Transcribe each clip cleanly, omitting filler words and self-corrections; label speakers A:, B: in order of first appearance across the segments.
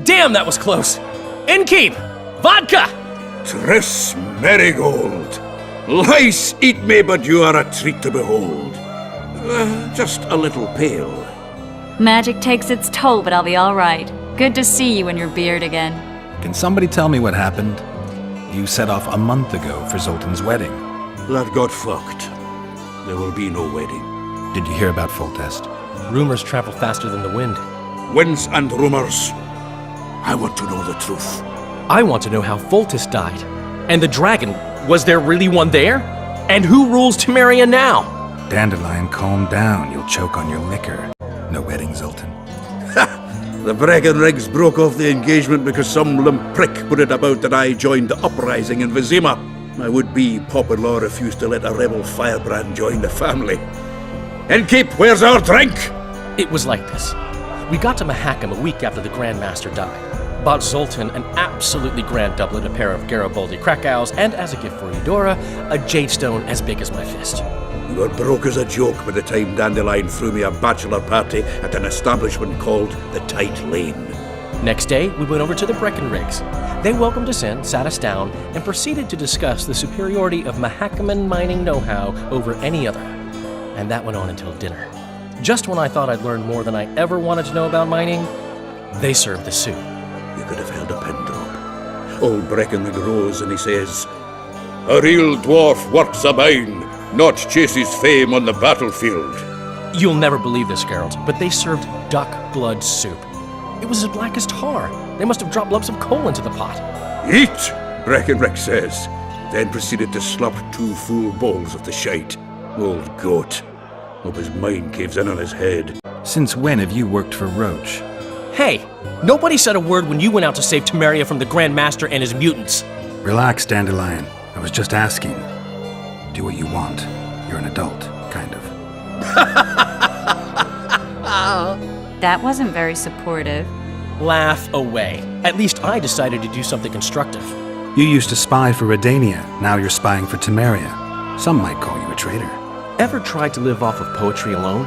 A: Damn, that was close. Innkeep! Vodka!
B: Triss Marigold. Lice eat me, but you are a treat to behold. Just a little pale.
C: Magic takes its toll, but I'll be all right. Good to see you and your beard again.
D: Can somebody tell me what happened? You set off a month ago for Zoltan's wedding.
B: That got fucked. There will be no wedding.
D: Did you hear about Foltest?
A: Rumors travel faster than the wind.
B: Winds and rumors. I want to know the truth.
A: I want to know how Foltest died. And the dragon, was there really one there? And who rules Temeria now?
D: Dandelion, calm down. You'll choke on your liquor. No wedding, Zoltan.
B: The Breckenrigs broke off the engagement because some limp prick put it about that I joined the uprising in Vizima. My would-be pop-in-law refused to let a rebel firebrand join the family. Innkeep, where's our drink?
A: It was like this. We got to Mahakam a week after the Grand Master died. Bought Zoltan an absolutely grand doublet, a pair of Garibaldi Krakows, and as a gift for Eudora, a jade stone as big as my fist.
B: We were broke as a joke by the time Dandelion threw me a bachelor party at an establishment called the Tight Lane.
A: Next day, we went over to the Breckenrigs. They welcomed us in, sat us down, and proceeded to discuss the superiority of Mahakaman mining know-how over any other. And that went on until dinner. Just when I thought I'd learned more than I ever wanted to know about mining, they served the soup.
B: You could have held a pin drop. Old Breckenrig rose and he says, "A real dwarf works a mine, not chases fame on the battlefield."
A: You'll never believe this, Geralt, but they served duck blood soup. It was as black as tar. They must have dropped lumps of coal into the pot.
B: "Eat," Breckenrig says, then proceeded to slop 2 full bowls of the shite. Old goat. Hope his mind caves in on his head.
D: Since when have you worked for Roach?
A: Hey, nobody said a word when you went out to save Temeria from the Grand Master and his mutants.
D: Relax, Dandelion. I was just asking. Do what you want. You're an adult, kind of.
C: That wasn't very supportive.
A: Laugh away. At least I decided to do something constructive.
D: You used to spy for Redania. Now you're spying for Temeria. Some might call you a traitor.
A: Ever tried to live off of poetry alone?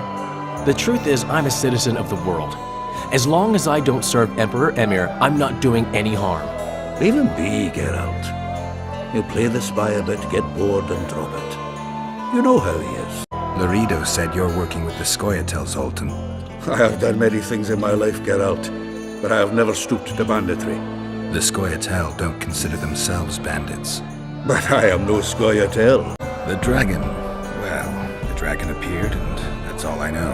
A: The truth is, I'm a citizen of the world. As long as I don't serve Emperor Emir, I'm not doing any harm.
B: Leave him be, Geralt. He'll play the spy a bit, get bored and drop it. You know how he is.
D: Laredo said you're working with the Scoia'tael, Zoltan.
B: I have done many things in my life, Geralt, but I have never stooped to banditry.
D: The Scoia'tael don't consider themselves bandits.
B: But I am no Scoia'tael.
D: The dragon, well, the dragon appeared and that's all I know.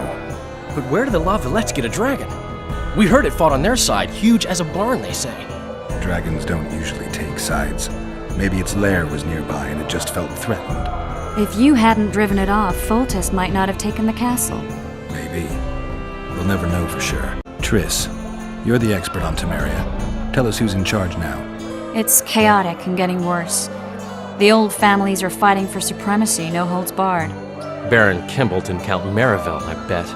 A: But where did the La Villettes get a dragon? We heard it fought on their side, huge as a barn, they say.
D: Dragons don't usually take sides. Maybe its lair was nearby and it just felt threatened.
C: If you hadn't driven it off, Foltest might not have taken the castle.
D: Maybe. We'll never know for sure. Triss, you're the expert on Temeria. Tell us who's in charge now.
C: It's chaotic and getting worse. The old families are fighting for supremacy, no holds barred.
A: Baron Kimbolt and Count Marivel, I bet.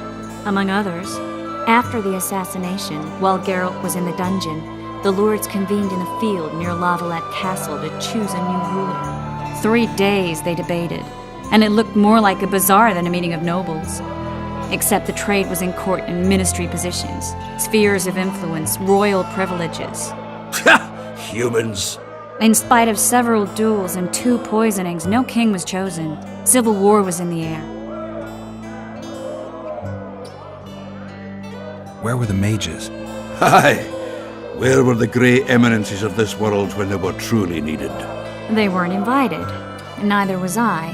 C: Among others. After the assassination, while Geralt was in the dungeon, the lords convened in a field near La Villette Castle to choose a new ruler. 3 days they debated, and it looked more like a bazaar than a meeting of nobles. Except the trade was in court and ministry positions, spheres of influence, royal privileges.
B: Humans.
C: In spite of several duels and 2 poisonings, no king was chosen. Civil war was in the air.
D: Where were the mages?
B: Aye. Where were the grey eminences of this world when they were truly needed?
C: They weren't invited. Neither was I.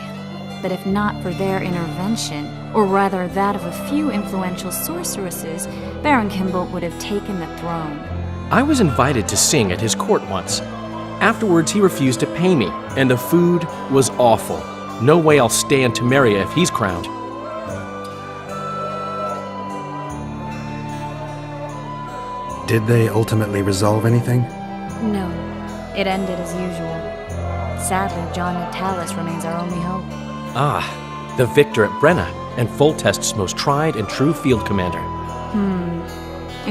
C: But if not for their intervention, or rather that of a few influential sorceresses, Baron Kimbolt would have taken the throne.
A: I was invited to sing at his court once. Afterwards, he refused to pay me, and the food was awful. No way I'll stay in Temeria if he's crowned.
D: Did they ultimately resolve anything?
C: No. It ended as usual. Sadly, John Natalis remains our only hope.
A: Ah, the victor at Brenna, and Foltest's most tried and true field commander.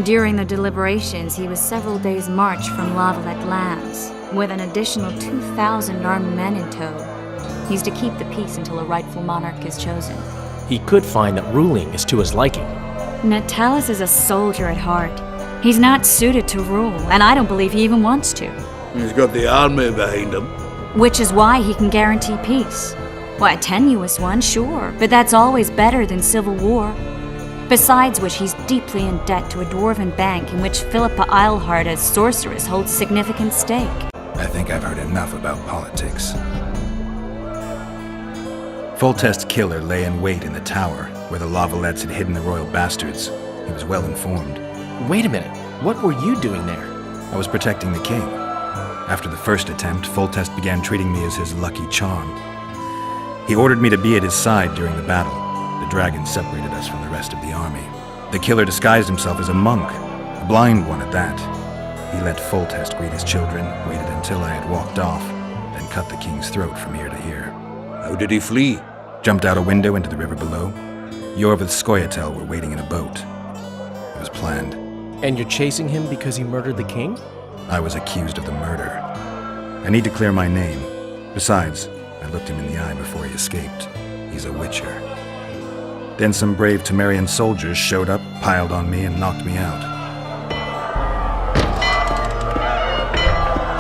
C: During the deliberations, he was several days' march from La Villette Lands, with an additional 2,000 armed men in tow. He's to keep the peace until a rightful monarch is chosen.
A: He could find that ruling is to his liking.
C: Natalis is a soldier at heart. He's not suited to rule, and I don't believe he even wants to.
B: He's got the army behind him.
C: Which is why he can guarantee peace. Well, a tenuous one, sure, but that's always better than civil war. Besides which, he's deeply in debt to a dwarven bank in which Philippa Eilhart as sorceress holds significant stake.
D: I think I've heard enough about politics. Foltest's killer lay in wait in the tower, where the Lavalettes had hidden the royal bastards. He was well informed.
A: Wait a minute. What were you doing there?
D: I was protecting the king. After the first attempt, Foltest began treating me as his lucky charm. He ordered me to be at his side during the battle. The dragon separated us from the rest of the army. The killer disguised himself as a monk, a blind one at that. He let Foltest greet his children, waited until I had walked off, then cut the king's throat from ear to ear.
B: How did he flee?
D: Jumped out a window into the river below. Yorv with Skoyatel were waiting in a boat. It was planned.
A: And you're chasing him because he murdered the king?
D: I was accused of the murder. I need to clear my name. Besides, I looked him in the eye before he escaped. He's a witcher. Then some brave Temerian soldiers showed up, piled on me, and knocked me out.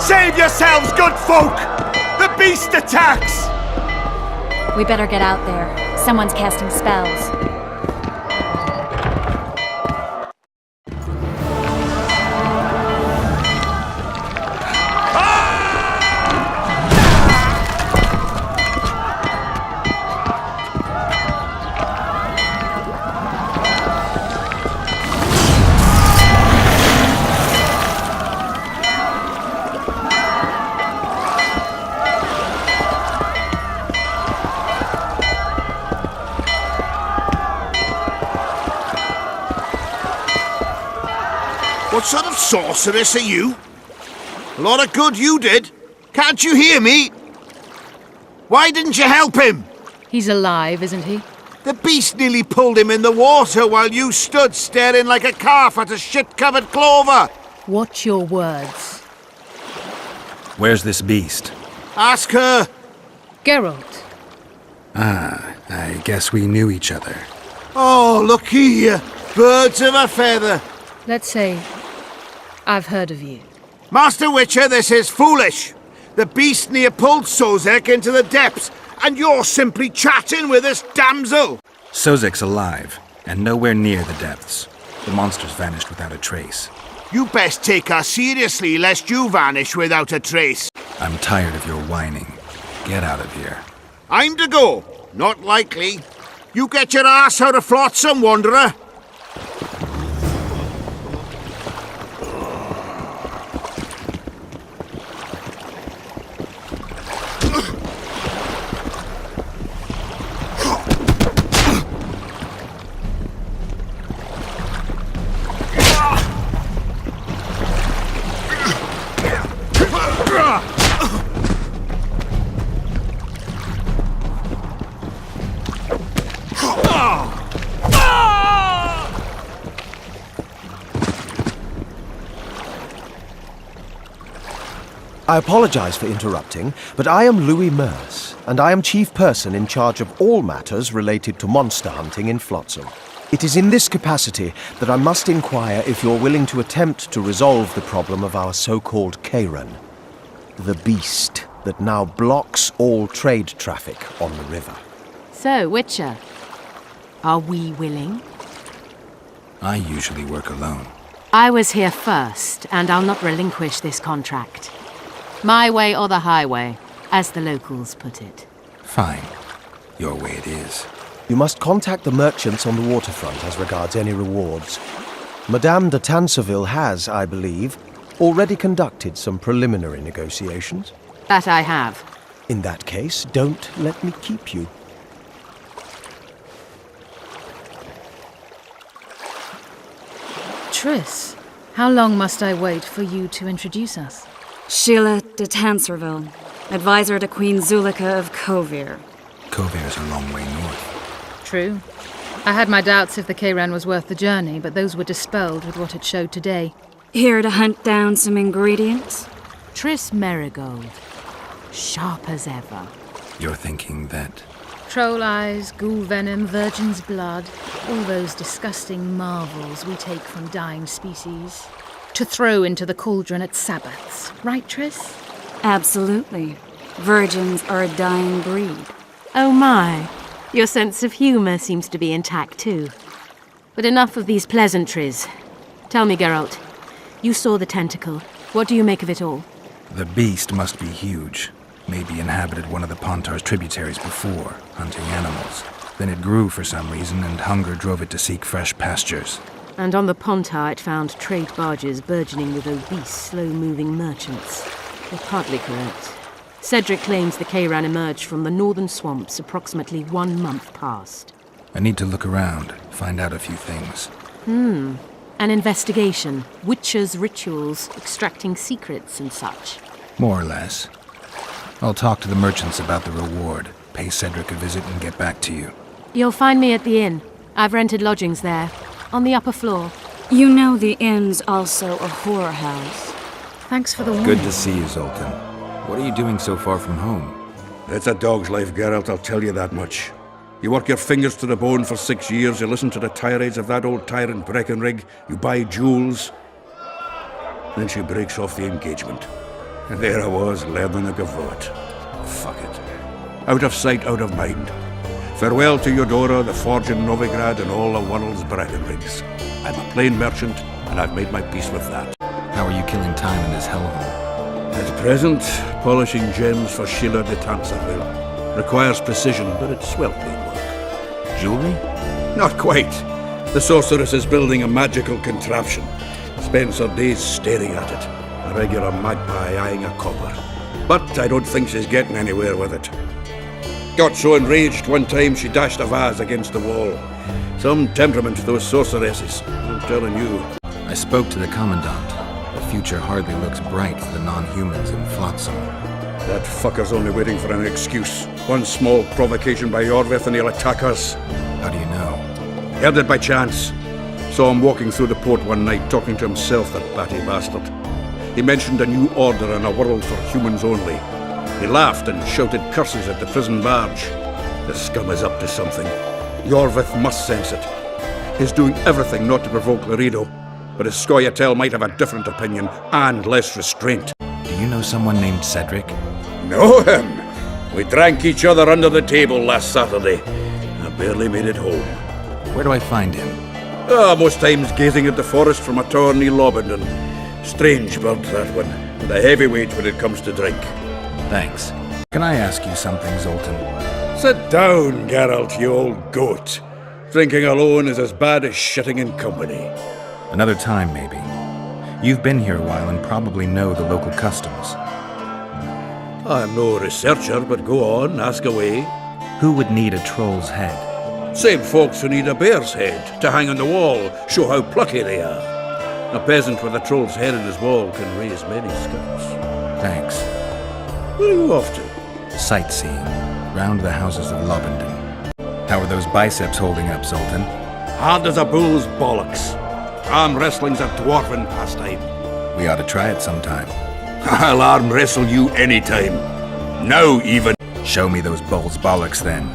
E: Save yourselves, good folk! The beast attacks!
C: We better get out there. Someone's casting spells.
E: What sort of sorceress are you? A lot of good you did. Can't you hear me? Why didn't you help him?
F: He's alive, isn't he?
E: The beast nearly pulled him in the water while you stood staring like a calf at a shit-covered clover.
F: Watch your words.
D: Where's this beast?
E: Ask her.
F: Geralt.
D: I guess we knew each other.
E: Oh, look here. Birds of a feather.
F: Let's say I've heard of you.
E: Master Witcher, this is foolish. The beast near pulled Sozek into the depths, and you're simply chatting with this damsel.
D: Sozek's alive, and nowhere near the depths. The monster's vanished without a trace.
E: You best take her seriously, lest you vanish without a trace.
D: I'm tired of your whining. Get out of here.
E: I'm to go. Not likely. You get your ass out of Flotsam, wanderer.
G: I apologize for interrupting, but I am Louis Merce, and I am chief person in charge of all matters related to monster hunting in Flotsam. It is in this capacity that I must inquire if you're willing to attempt to resolve the problem of our so-called Kyran, the beast that now blocks all trade traffic on the river.
H: So, Witcher, are we willing?
D: I usually work alone.
H: I was here first, and I'll not relinquish this contract. My way or the highway, as the locals put it.
D: Fine. Your way it is.
G: You must contact the merchants on the waterfront as regards any rewards. Madame de Tanseville has, I believe, already conducted some preliminary negotiations.
H: That I have.
G: In that case, don't let me keep you.
F: Triss, how long must I wait for you to introduce us?
C: Sile de Tanserville, advisor to Queen Zulika of Kovir.
D: Kovir's a long way north.
F: True. I had my doubts if the Kyran was worth the journey, but those were dispelled with what it showed today.
C: Here to hunt down some ingredients?
H: Triss Merigold. Sharp as ever.
D: You're thinking that...
F: Troll eyes, ghoul venom, virgin's blood, all those disgusting marvels we take from dying species. to throw into the cauldron at Sabbaths. Right, Triss?
C: Absolutely. Virgins are a dying breed.
H: Oh my, your sense of humour seems to be intact too. But enough of these pleasantries. Tell me, Geralt, you saw the tentacle. What do you make of it all?
D: The beast must be huge. Maybe inhabited one of the Pontar's tributaries before, hunting animals. Then it grew for some reason, and hunger drove it to seek fresh pastures.
H: And on the Pontar it found trade barges burgeoning with obese, slow-moving merchants. You're partly correct. Cedric claims the Kyran emerged from the northern swamps approximately 1 month past.
D: I need to look around, find out a few things.
H: An investigation, witches' rituals, extracting secrets and such.
D: More or less. I'll talk to the merchants about the reward, pay Cedric a visit, and get back to you.
H: You'll find me at the inn. I've rented lodgings there, on the upper floor.
C: You know the inn's also a whorehouse.
F: Thanks for the warning.
D: Good to see you, Zoltan. What are you doing so far from home?
B: It's a dog's life, Geralt, I'll tell you that much. You work your fingers to the bone for 6 years, you listen to the tirades of that old tyrant Breckenrig, you buy jewels. Then she breaks off the engagement. And there I was, learning the gavotte. Fuck it. Out of sight, out of mind. Farewell to Eudora, the forge in Novigrad, and all the world's Breckenrigs. I'm a plain merchant, and I've made my peace with that.
D: How are you killing time in this hellhole?
B: At present, polishing gems for Sheila de Tanserville. Requires precision, but it's well-paid work.
D: Jewelry?
B: Not quite. The sorceress is building a magical contraption. Spends her days staring at it. A regular magpie eyeing a copper. But I don't think she's getting anywhere with it. Got so enraged one time she dashed a vase against the wall. Some temperament, those sorceresses. I'm telling you.
D: I spoke to the Commandant. The future hardly looks bright for the non-humans in Flotsam.
B: That fucker's only waiting for an excuse. One small provocation by Orvith and he'll attack us.
D: How do you know?
B: Heard it by chance. Saw him walking through the port one night, talking to himself, that batty bastard. He mentioned a new order and a world for humans only. He laughed and shouted curses at the prison barge. The scum is up to something. Yorvith must sense it. He's doing everything not to provoke Laredo, but his Scoia'tael might have a different opinion and less restraint.
D: Do you know someone named Cedric?
B: Know him? We drank each other under the table last Saturday. I barely made it home.
D: Where do I find him?
B: Most times gazing at the forest from a tower near Lobendon. Strange bird, that one. But a heavyweight when it comes to drink.
D: Thanks. Can I ask you something, Zoltan?
B: Sit down, Geralt, you old goat. Drinking alone is as bad as shitting in company.
D: Another time, maybe. You've been here a while and probably know the local customs.
B: I'm no researcher, but go on, ask away.
D: Who would need a troll's head?
B: Same folks who need a bear's head to hang on the wall, show how plucky they are. A peasant with a troll's head in his wall can raise many scouts.
D: Thanks.
B: Where are you off to?
D: Sightseeing. Round the houses of Lobendon. How are those biceps holding up, Zoltan?
B: Hard as a bull's bollocks. Arm wrestling's a dwarven pastime.
D: We ought to try it sometime.
B: I'll arm wrestle you anytime. Now even.
D: Show me those bull's bollocks then.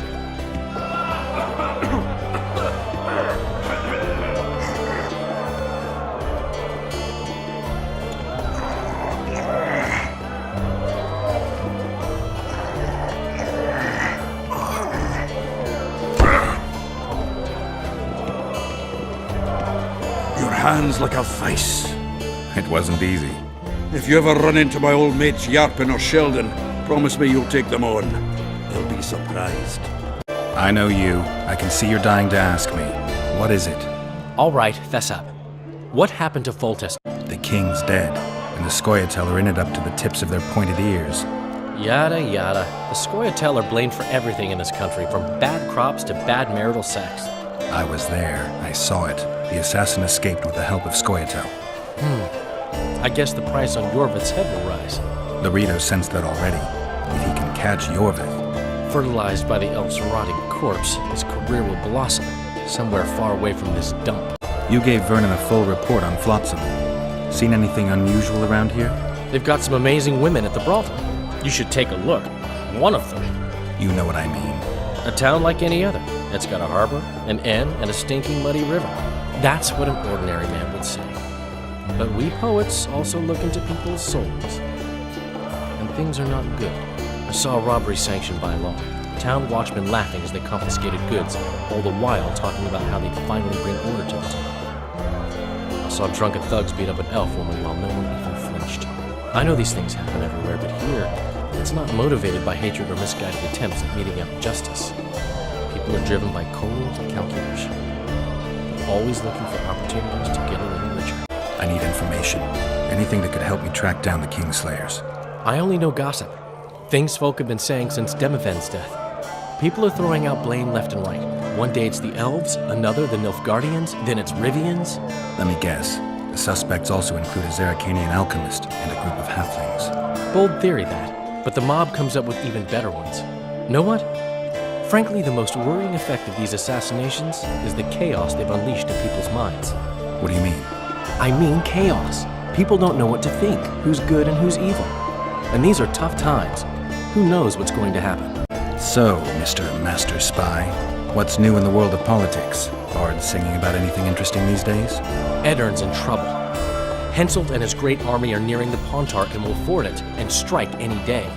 B: Hands like a vice.
D: It wasn't easy.
B: If you ever run into my old mates Yarpin or Sheldon, promise me you'll take them on. They'll be surprised.
D: I know you. I can see you're dying to ask me. What is it?
A: All right, fess up. What happened to Foltest?
D: The king's dead, and the Scoia'tael are in it up to the tips of their pointed ears.
A: Yada yada. The Scoia'tael are blamed for everything in this country, from bad crops to bad marital sex.
D: I was there. I saw it. The assassin escaped with the help of Scoia'tael.
A: I guess the price on Yorvith's head will rise.
D: Laredo sensed that already. If he can catch Yorvith.
A: Fertilized by the elf's rotting corpse, his career will blossom, somewhere far away from this dump.
D: You gave Vernon a full report on Flotsam. Seen anything unusual around here?
A: They've got some amazing women at the brothel. You should take a look. One of them.
D: You know what I mean.
A: A town like any other. It's got a harbor, an inn, and a stinking muddy river. That's what an ordinary man would say. But we poets also look into people's souls. And things are not good. I saw a robbery sanctioned by law. Town watchmen laughing as they confiscated goods, all the while talking about how they'd finally bring order to the town. I saw drunken thugs beat up an elf woman while no one even flinched. I know these things happen everywhere, but here, it's not motivated by hatred or misguided attempts at meting out justice. People are driven by cold calculation. They're always looking for opportunities to get a little richer.
D: I need information. Anything that could help me track down the Kingslayers.
A: I only know gossip. Things folk have been saying since Demiven's death. People are throwing out blame left and right. One day it's the elves, another the Nilfgaardians, then it's Rivians.
D: Let me guess. The suspects also include a Zerrikanian alchemist and a group of halflings.
A: Bold theory, that. But the mob comes up with even better ones. Know what? Frankly, the most worrying effect of these assassinations is the chaos they've unleashed in people's minds.
D: What do you mean?
A: I mean chaos. People don't know what to think, who's good and who's evil. And these are tough times. Who knows what's going to happen?
D: So, Mr. Master Spy, what's new in the world of politics? Bards singing about anything interesting these days?
A: Eddern's in trouble. Henselt and his great army are nearing the Pontarch and will ford it and strike any day.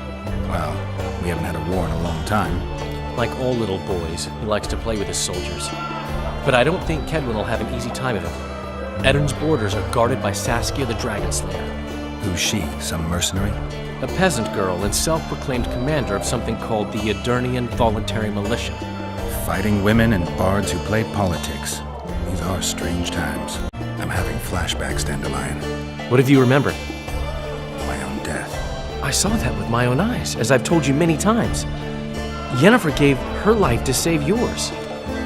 D: Well, we haven't had a war in a long time.
A: Like all little boys, he likes to play with his soldiers. But I don't think Kedwin will have an easy time of it. Eddern's borders are guarded by Saskia the Dragon Slayer.
D: Who's she? Some mercenary?
A: A peasant girl and self-proclaimed commander of something called the Edirnian Voluntary Militia.
D: Fighting women and bards who play politics. These are strange times. I'm having flashbacks, Dandelion.
A: What have you remembered?
D: My own death.
A: I saw that with my own eyes, as I've told you many times. Yennefer gave her life to save yours.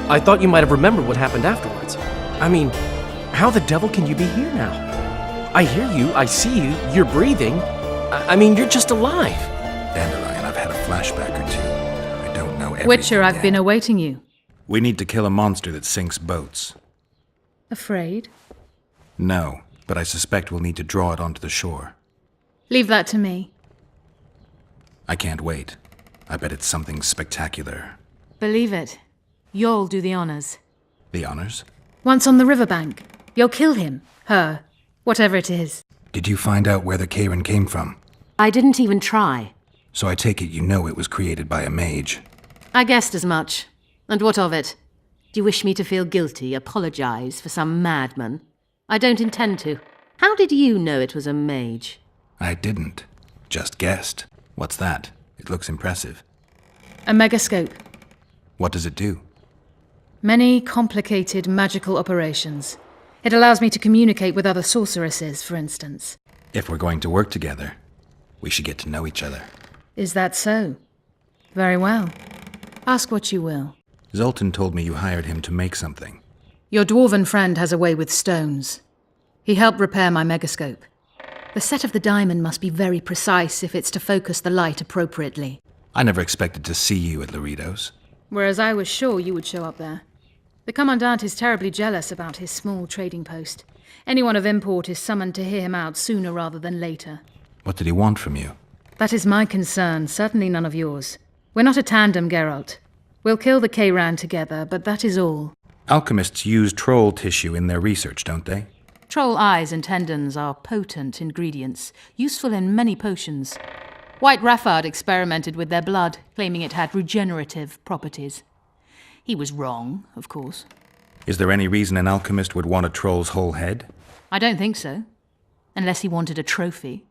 A: I thought you might have remembered what happened afterwards. I mean, how the devil can you be here now? I hear you, I see you, you're breathing. I mean, you're just alive.
D: Dandelion, I've had a flashback or two. I don't know everything
F: Witcher, I've
D: yet.
F: been awaiting you.
D: We need to kill a monster that sinks boats.
F: Afraid?
D: No, but I suspect we'll need to draw it onto the shore.
F: Leave that to me.
D: I can't wait. I bet it's something spectacular.
H: Believe it. You'll do the honors.
D: The honors?
F: Once on the riverbank, you'll kill him, her, whatever it is.
D: Did you find out where the Kyran came from?
H: I didn't even try.
D: So I take it you know it was created by a mage.
H: I guessed as much. And what of it? Do you wish me to feel guilty, apologize for some madman? I don't intend to. How did you know it was a mage?
D: I didn't. Just guessed. What's that? It looks impressive.
F: A megascope.
D: What does it do?
F: Many complicated magical operations. It allows me to communicate with other sorceresses, for instance.
D: If we're going to work together, we should get to know each other.
F: Is that so? Very well. Ask what you will.
D: Zoltan told me you hired him to make something.
F: Your dwarven friend has a way with stones. He helped repair my megascope. The set of the diamond must be very precise if it's to focus the light appropriately.
D: I never expected to see you at Loritos.
F: Whereas I was sure you would show up there. The Commandant is terribly jealous about his small trading post. Anyone of import is summoned to hear him out sooner rather than later.
D: What did he want from you?
F: That is my concern, certainly none of yours. We're not a tandem, Geralt. We'll kill the Kyran together, but that is all.
D: Alchemists use troll tissue in their research, don't they?
H: Troll eyes and tendons are potent ingredients, useful in many potions. White Raffard experimented with their blood, claiming it had regenerative properties. He was wrong, of course.
D: Is there any reason an alchemist would want a troll's whole head?
H: I don't think so. Unless he wanted a trophy.